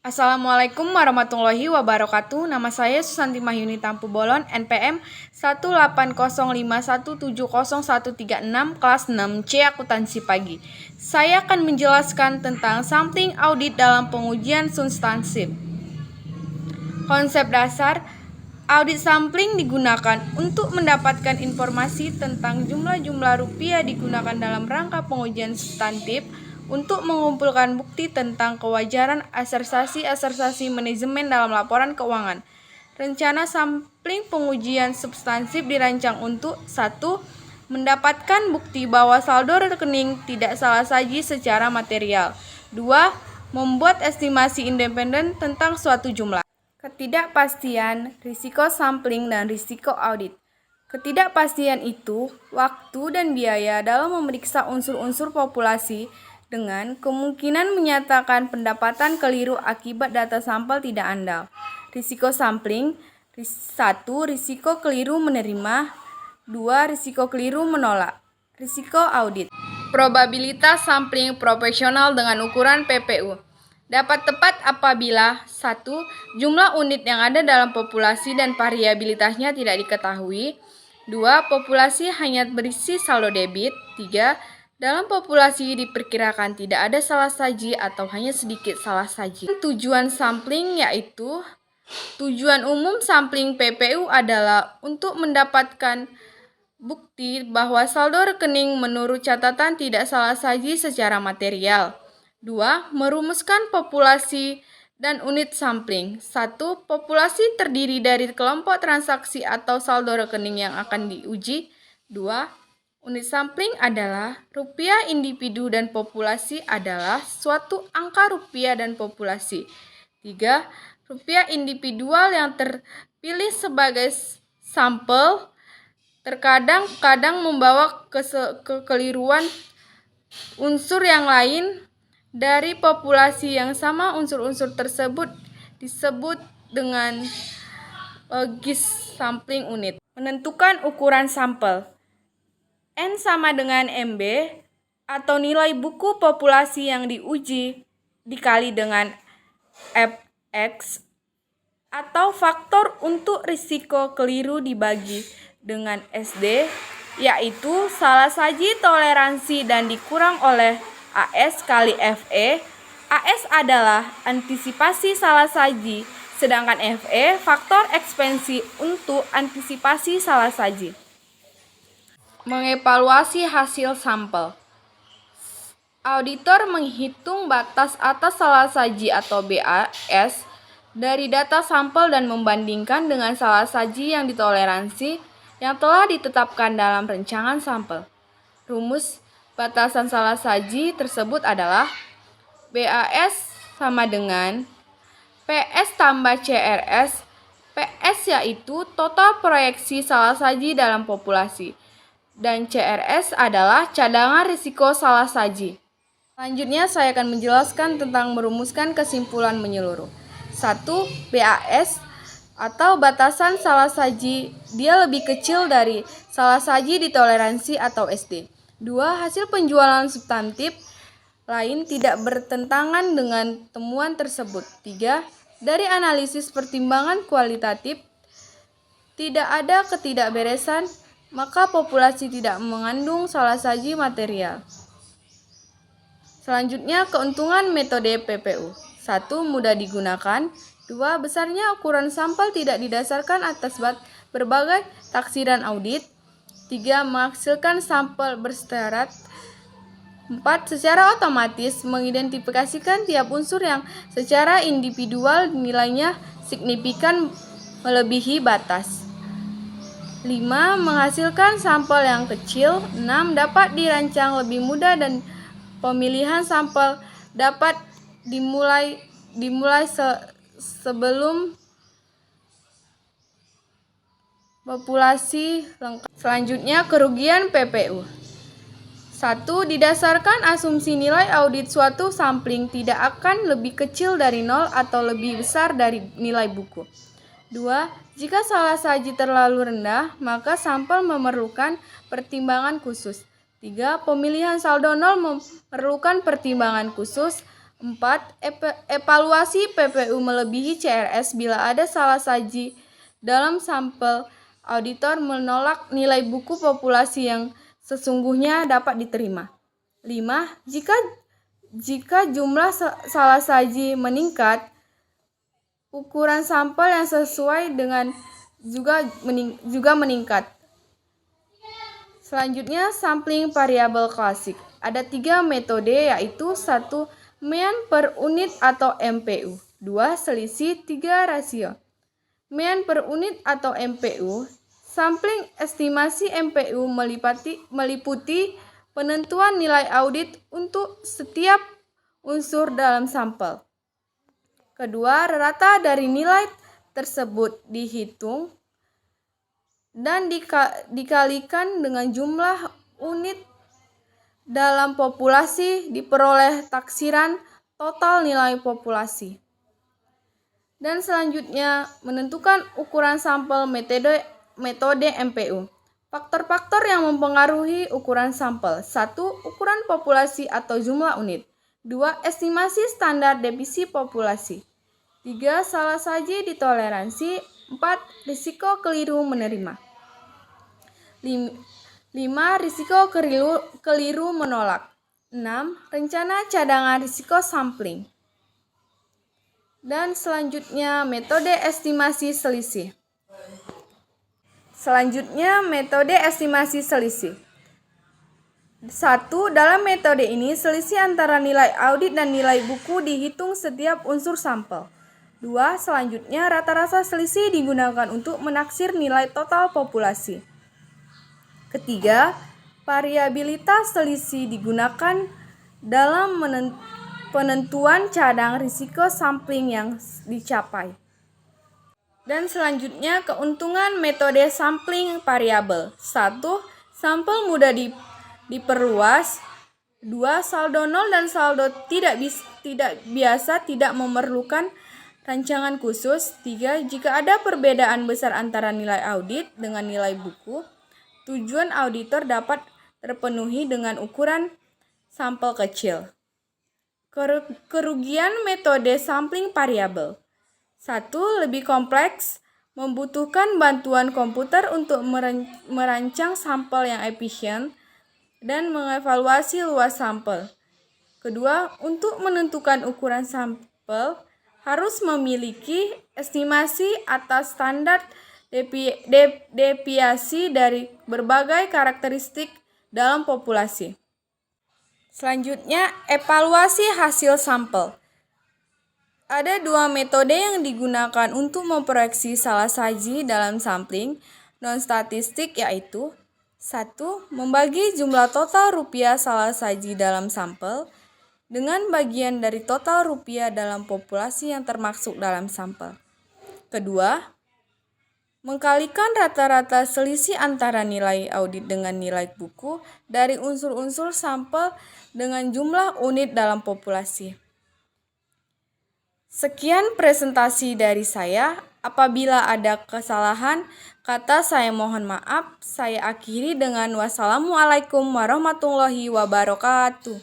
Assalamualaikum warahmatullahi wabarakatuh. Nama saya Susanti Mahyuni Tampu Bolon, NPM 18051700136, kelas 6C Akuntansi Pagi. Saya akan menjelaskan tentang sampling audit dalam pengujian substansif. Konsep dasar, audit sampling digunakan untuk mendapatkan informasi tentang jumlah-jumlah rupiah digunakan dalam rangka pengujian substantif untuk mengumpulkan bukti tentang kewajaran asersi manajemen dalam laporan keuangan. Rencana sampling pengujian substansif dirancang untuk 1. Mendapatkan bukti bahwa saldo rekening tidak salah saji secara material. 2. Membuat estimasi independen tentang suatu jumlah. Ketidakpastian, risiko sampling, dan risiko audit. Ketidakpastian itu waktu dan biaya dalam memeriksa unsur-unsur populasi dengan kemungkinan menyatakan pendapatan keliru akibat data sampel tidak andal. Risiko sampling: 1. Risiko keliru menerima. 2. Risiko keliru menolak. Risiko audit: probabilitas sampling profesional dengan ukuran PPU dapat tepat apabila 1. Jumlah unit yang ada dalam populasi dan variabilitasnya tidak diketahui. 2. Populasi hanya berisi saldo debit. 3. Dalam populasi diperkirakan tidak ada salah saji atau hanya sedikit salah saji. Tujuan sampling yaitu tujuan umum sampling PPU adalah untuk mendapatkan bukti bahwa saldo rekening menurut catatan tidak salah saji secara material. 2. Merumuskan populasi dan unit sampling. 1. Populasi terdiri dari kelompok transaksi atau saldo rekening yang akan diuji. 2. Unit sampling adalah rupiah individu dan populasi adalah suatu angka rupiah dan populasi. 3. Rupiah individual yang terpilih sebagai sampel terkadang membawa kekeliruan unsur yang lain dari populasi yang sama. Unsur-unsur tersebut disebut dengan GIS sampling unit. Menentukan ukuran sampel. N sama dengan MB atau nilai buku populasi yang diuji dikali dengan Fx atau faktor untuk risiko keliru dibagi dengan SD, yaitu salah saji toleransi dan dikurang oleh AS kali FE. AS adalah antisipasi salah saji, sedangkan FE faktor ekspansi untuk antisipasi salah saji. Mengevaluasi hasil sampel. Auditor menghitung batas atas salah saji atau BAS dari data sampel dan membandingkan dengan salah saji yang ditoleransi yang telah ditetapkan dalam rancangan sampel. Rumus batasan salah saji tersebut adalah BAS sama dengan PS tambah CRS. PS yaitu total proyeksi salah saji dalam populasi, dan CRS adalah cadangan risiko salah saji. Selanjutnya saya akan menjelaskan tentang merumuskan kesimpulan menyeluruh. 1. BAS atau batasan salah saji dia lebih kecil dari salah saji ditoleransi atau SD. 2. Hasil penjualan substantif lain tidak bertentangan dengan temuan tersebut. 3. Dari analisis pertimbangan kualitatif tidak ada ketidakberesan, maka populasi tidak mengandung salah saji material. Selanjutnya, keuntungan metode PPU. 1. Mudah digunakan. 2. Besarnya ukuran sampel tidak didasarkan atas berbagai taksiran audit. 3. Menghasilkan sampel bersyarat. 4. Secara otomatis mengidentifikasikan tiap unsur yang secara individual nilainya signifikan melebihi batas. 5. Menghasilkan sampel yang kecil. 6. Dapat dirancang lebih mudah dan pemilihan sampel dapat dimulai sebelum populasi lengkap. Selanjutnya, kerugian PPU. 1. Didasarkan asumsi nilai audit suatu sampling tidak akan lebih kecil dari 0 atau lebih besar dari nilai buku. 2. Jika salah saji terlalu rendah, maka sampel memerlukan pertimbangan khusus. 3. Pemilihan saldo 0 memerlukan pertimbangan khusus. 4. Evaluasi PPU melebihi CRS bila ada salah saji dalam sampel. Auditor menolak nilai buku populasi yang sesungguhnya dapat diterima. 5. Jika jumlah salah saji meningkat, ukuran sampel yang sesuai dengan juga meningkat. Selanjutnya, sampling variabel klasik. Ada 3 metode, yaitu 1. Mean per unit atau MPU. 2. Selisih. 3. Rasio. Mean per unit atau MPU. Sampling estimasi MPU meliputi penentuan nilai audit untuk setiap unsur dalam sampel. Kedua, rata dari nilai tersebut dihitung dan dikalikan dengan jumlah unit dalam populasi, diperoleh taksiran total nilai populasi. Dan selanjutnya, menentukan ukuran sampel metode MPU. Faktor-faktor yang mempengaruhi ukuran sampel. 1. Ukuran populasi atau jumlah unit. 2. Estimasi standar devisi populasi. 3. Salah saji ditoleransi. 4. Risiko keliru menerima. 5. Risiko keliru menolak. 6. Rencana cadangan risiko sampling. Dan selanjutnya, metode estimasi selisih. Metode estimasi selisih. 1. Dalam metode ini, selisih antara nilai audit dan nilai buku dihitung setiap unsur sampel. 2. Selanjutnya, rata-rata selisih digunakan untuk menaksir nilai total populasi. Ketiga, variabilitas selisih digunakan dalam penentuan cadang risiko sampling yang dicapai. Dan selanjutnya, keuntungan metode sampling variabel. 1. Sampel mudah diperluas. 2. Saldo nol dan saldo tidak biasa tidak memerlukan rancangan khusus. 3. Jika ada perbedaan besar antara nilai audit dengan nilai buku, tujuan auditor dapat terpenuhi dengan ukuran sampel kecil. Kerugian metode sampling variabel. 1. Lebih kompleks, membutuhkan bantuan komputer untuk merancang sampel yang efisien dan mengevaluasi luas sampel. Kedua, untuk menentukan ukuran sampel harus memiliki estimasi atas standar deviasi dari berbagai karakteristik dalam populasi. Selanjutnya, evaluasi hasil sampel. Ada 2 metode yang digunakan untuk memproyeksi salah saji dalam sampling non-statistik, yaitu 1. Membagi jumlah total rupiah salah saji dalam sampel dengan bagian dari total rupiah dalam populasi yang termasuk dalam sampel. Kedua, mengkalikan rata-rata selisih antara nilai audit dengan nilai buku dari unsur-unsur sampel dengan jumlah unit dalam populasi. Sekian presentasi dari saya. Apabila ada kesalahan kata, saya mohon maaf. Saya akhiri dengan wassalamualaikum warahmatullahi wabarakatuh.